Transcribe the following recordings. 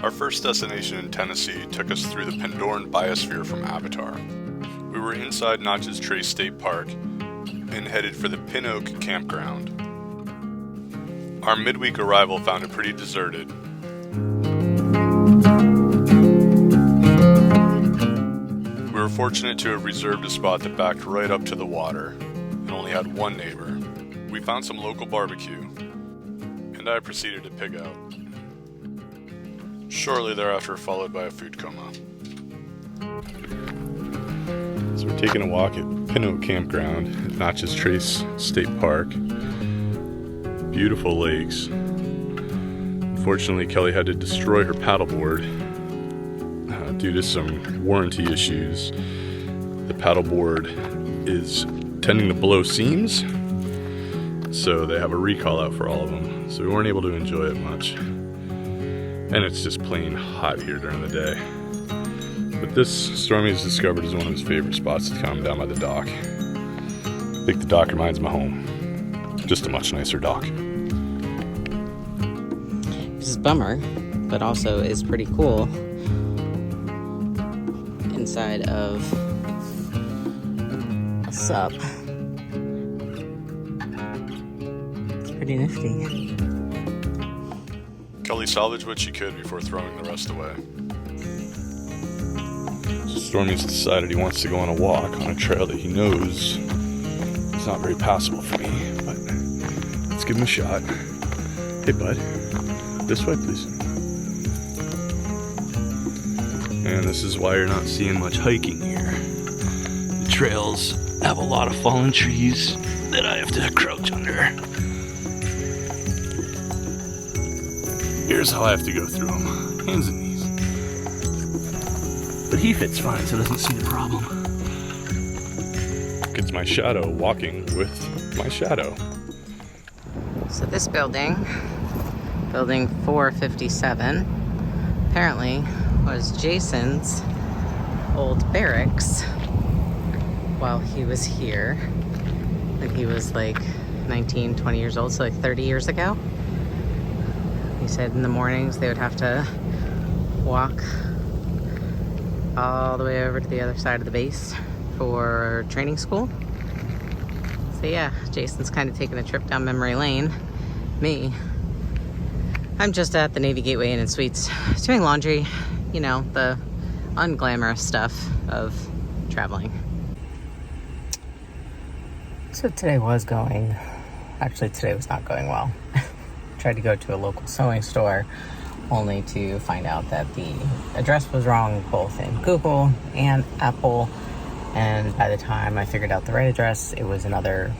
Our first destination in Tennessee took us through the Pandoran biosphere from Avatar. We were inside Natchez Trace State Park and headed for the Pin Oak campground. Our midweek arrival found it pretty deserted. We were fortunate to have reserved a spot that backed right up to the water and only had one neighbor. We found some local barbecue, and I proceeded to pig out. Shortly thereafter, followed by a food coma. So we're taking a walk at Pin Oak Campground at Natchez Trace State Park. Beautiful lakes. Unfortunately, Kelly had to destroy her paddleboard due to some warranty issues. The paddleboard is tending to blow seams, so they have a recall out for all of them. So we weren't able to enjoy it much. And it's just plain hot here during the day. But this, Stormy has discovered, is one of his favorite spots to come down by the dock. I think the dock reminds him of home. Just a much nicer dock. This is a bummer, but also is pretty cool. Inside of a sup. It's pretty nifty. Kelly salvaged what she could before throwing the rest away. So Stormy's decided he wants to go on a walk on a trail that he knows is not very passable for me, but let's give him a shot. Hey bud, this way please. And this is why you're not seeing much hiking here. The trails have a lot of fallen trees that I have to crouch under. Here's how I have to go through them. Hands and knees. But he fits fine, so doesn't see the problem. It's my shadow walking with my shadow. So this building 457, apparently was Jason's old barracks while he was here. When he was like 19, 20 years old, so like 30 years ago. He said in the mornings they would have to walk all the way over to the other side of the base for training school. So yeah, Jason's kind of taking a trip down memory lane. Me, I'm just at the Navy Gateway Inn and Suites doing laundry, you know, the unglamorous stuff of traveling. So today was not going well. Tried to go to a local sewing store only to find out that the address was wrong both in Google and Apple, and by the time I figured out the right address, it was another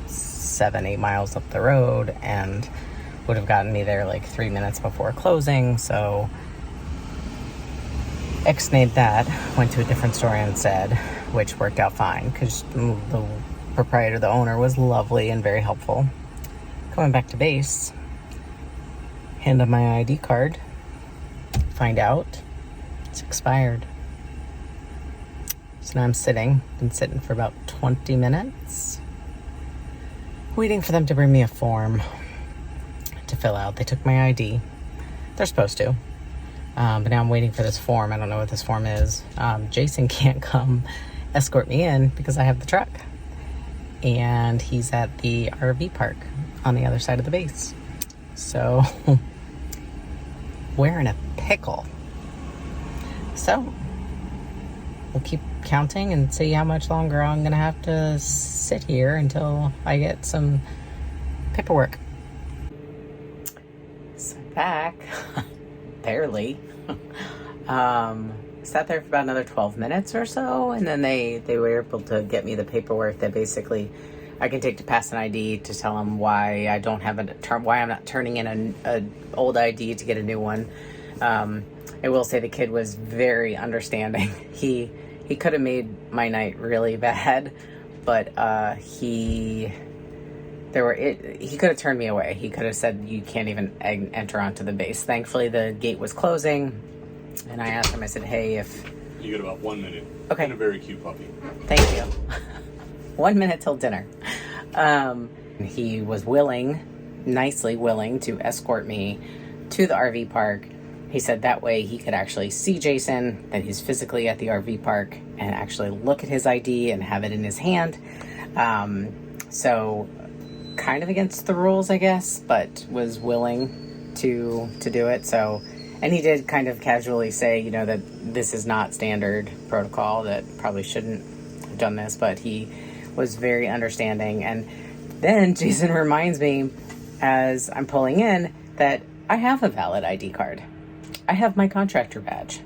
7-8 miles up the road and would have gotten me there like 3 minutes before closing. So ixnayed that, went to a different store instead, which worked out fine because the proprietor, the owner, was lovely and very helpful. Coming back to base, hand on my ID card, find out it's expired. So now I'm been sitting for about 20 minutes, waiting for them to bring me a form to fill out. They took my ID. They're supposed to. But now I'm waiting for this form. I don't know what this form is. Jason can't come escort me in because I have the truck. And he's at the RV park on the other side of the base. So, we're in a pickle. So, we'll keep counting and see how much longer I'm going to have to sit here until I get some paperwork. So, back. Barely. Sat there for about another 12 minutes or so, and then they were able to get me the paperwork that basically I can take to pass an ID to tell them why I don't have why I'm not turning in an old ID to get a new one. I will say the kid was very understanding. He could have made my night really bad, but he could have turned me away. He could have said you can't even enter onto the base. Thankfully, the gate was closing, and I asked him. I said, "Hey, if you get about 1 minute." Okay. And a very cute puppy. Thank you. 1 minute till dinner. He was nicely willing to escort me to the RV park He said that way he could actually see Jason, that he's physically at the RV park, and actually look at his ID and have it in his hand. So kind of against the rules, I guess, but was willing to do it. So, and he did kind of casually say, you know, that this is not standard protocol, that probably shouldn't have done this, but he was very understanding. And then Jason reminds me as I'm pulling in that I have a valid ID card. I have my contractor badge.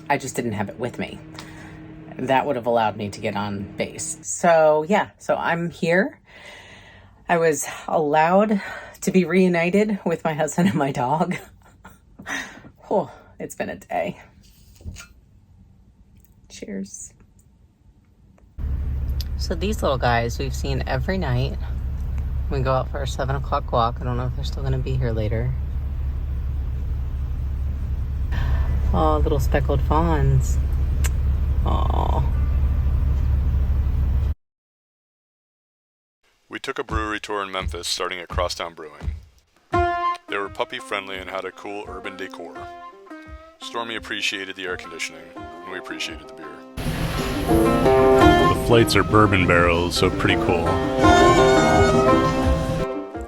I just didn't have it with me. That would have allowed me to get on base. So yeah, so I'm here. I was allowed to be reunited with my husband and my dog. Oh, it's been a day. Cheers. So these little guys we've seen every night. We go out for a 7 o'clock walk. I don't know if they're still going to be here later. Oh, little speckled fawns. Oh. We took a brewery tour in Memphis, starting at Crosstown Brewing. They were puppy friendly and had a cool urban decor. Stormy appreciated the air conditioning, and we appreciated the beer. The flights are bourbon barrels, so pretty cool.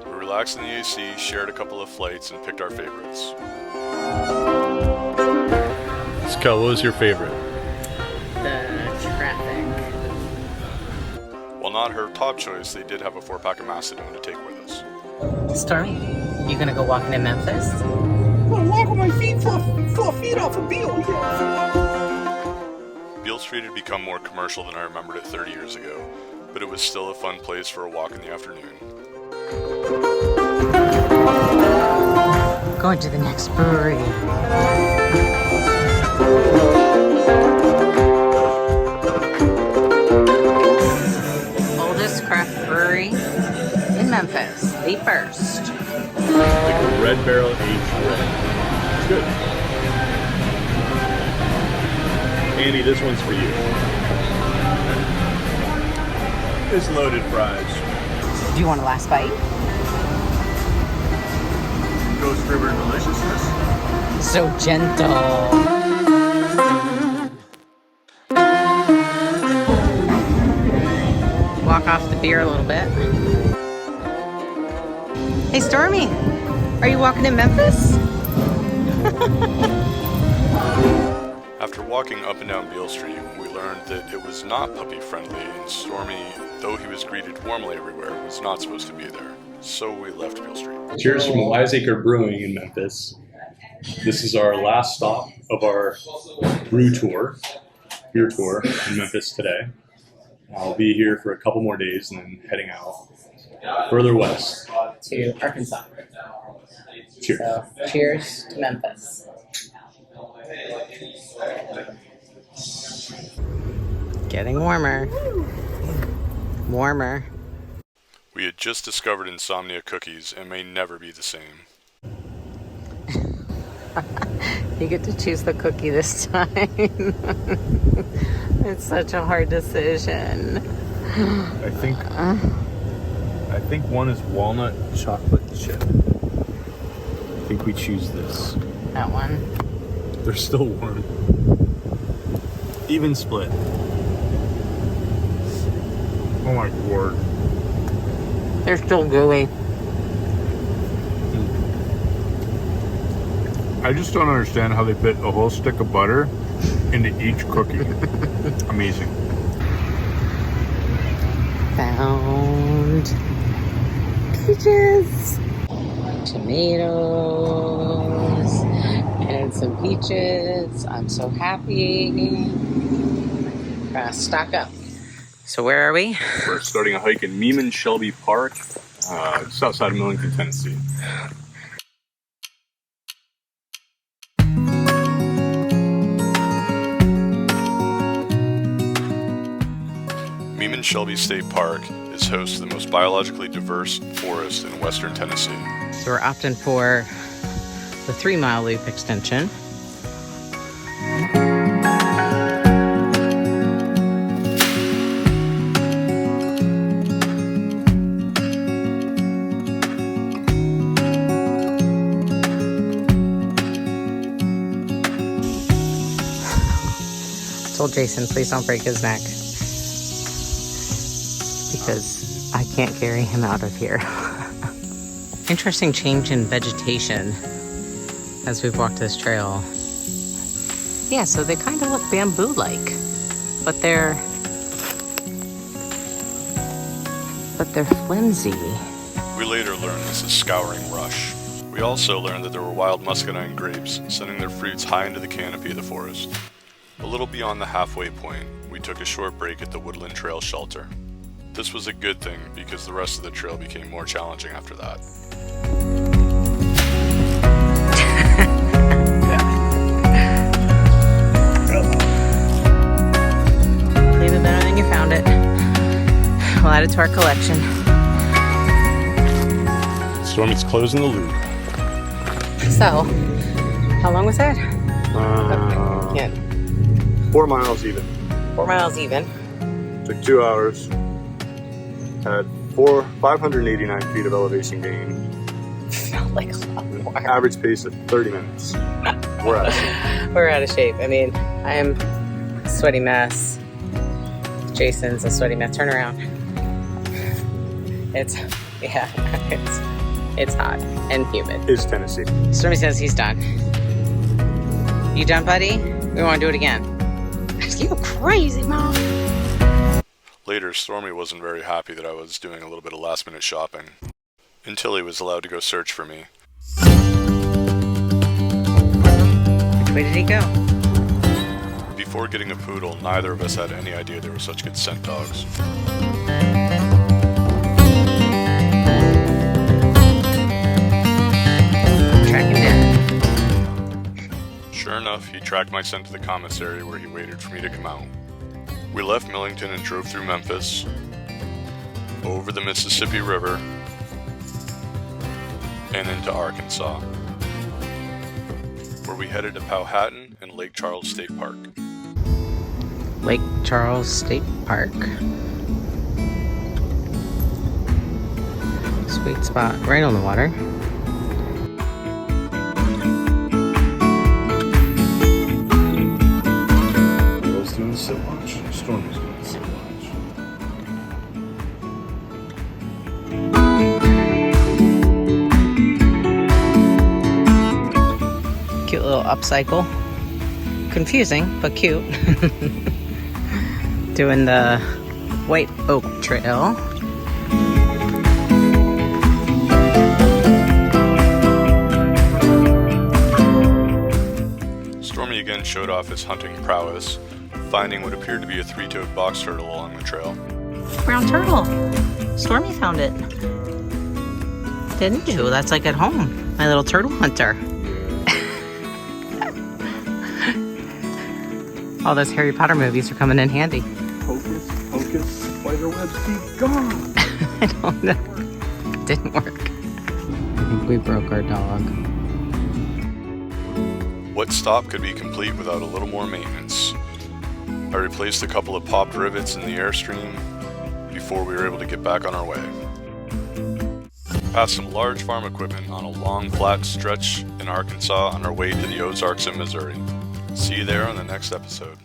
We relaxed in the AC, shared a couple of flights, and picked our favorites. Skel, what was your favorite? The traffic. While not her top choice, they did have a 4-pack of Macedon to take with us. Stormy, you gonna go walking in Memphis? I'm gonna walk with my feet 4 feet off of Beale. Beale Street had become more commercial than I remembered it 30 years ago, but it was still a fun place for a walk in the afternoon. Going to the next brewery. Oldest craft brewery in Memphis, the first. Like a red barrel aged red. It's good. Andy, this one's for you. It's loaded fries. Do you want a last bite? Ghost River deliciousness. So gentle. Walk off the beer a little bit. Hey Stormy, are you walking in Memphis? After walking up and down Beale Street, we learned that it was not puppy friendly, and Stormy, though he was greeted warmly everywhere, was not supposed to be there. So we left Beale Street. Cheers from Wiseacre Brewing in Memphis. This is our last stop of our beer tour in Memphis today. I'll be here for a couple more days and then heading out further west To Arkansas. Cheers. So, cheers to Memphis. Getting warmer. Warmer. We had just discovered insomnia cookies and may never be the same. You get to choose the cookie this time. It's such a hard decision. I think one is walnut chocolate chip. I think we choose this. That one. They're still warm. Even split. Oh my word. They're still gooey. I just don't understand how they fit a whole stick of butter into each cookie. Amazing. Found peaches, tomatoes, and some peaches. I'm so happy. We're gonna stock up. So where are we? We're starting a hike in Meeman-Shelby Park, just outside of Millington, Tennessee. Meeman-Shelby State Park is host to the most biologically diverse forest in western Tennessee. So we're opting for the 3-mile loop extension. told Jason, please don't break his neck. Because I can't carry him out of here. Interesting change in vegetation as we've walked this trail. Yeah, so they kind of look bamboo-like, but they're flimsy. We later learned this is scouring rush. We also learned that there were wild muscadine grapes, sending their fruits high into the canopy of the forest. A little beyond the halfway point, we took a short break at the Woodland Trail shelter. This was a good thing because the rest of the trail became more challenging after that. Clean it better than you found it. We'll add it to our collection. Stormy's closing the loop. So, how long was that? Yeah. 4 miles even. 4 miles even. Took 2 hours. Had 589 feet of elevation gain. Felt like a lot more. Average pace of 30 minutes. We're out of shape. We're out of shape. I mean, I am a sweaty mess. Jason's a sweaty mess. Turn around. It's hot and humid. Is Tennessee. Stormy says he's done. You done, buddy? We want to do it again. You crazy, Mom. Later, Stormy wasn't very happy that I was doing a little bit of last-minute shopping, until he was allowed to go search for me. Which way did he go? Before getting a poodle, neither of us had any idea they were such good scent dogs. Tracking down. Sure enough, he tracked my scent to the commissary where he waited for me to come out. We left Millington and drove through Memphis, over the Mississippi River, and into Arkansas, where we headed to Powhatan and Lake Charles State Park. Lake Charles State Park. Sweet spot, right on the water. Bill's doing sit watch. Stormy's doing sit watch. Cute little upcycle. Confusing, but cute. Doing the White Oak Trail. Stormy again showed off his hunting prowess, finding what appeared to be a 3-toed box turtle along the trail. Brown turtle. Stormy found it. Didn't you? That's like at home. My little turtle hunter. All those Harry Potter movies are coming in handy. Hocus pocus, spider webs be gone. I don't know. Didn't work. I think we broke our dog. What stop could be complete without a little more maintenance? I replaced a couple of popped rivets in the Airstream before we were able to get back on our way. Passed some large farm equipment on a long flat stretch in Arkansas on our way to the Ozarks in Missouri. See you there on the next episode.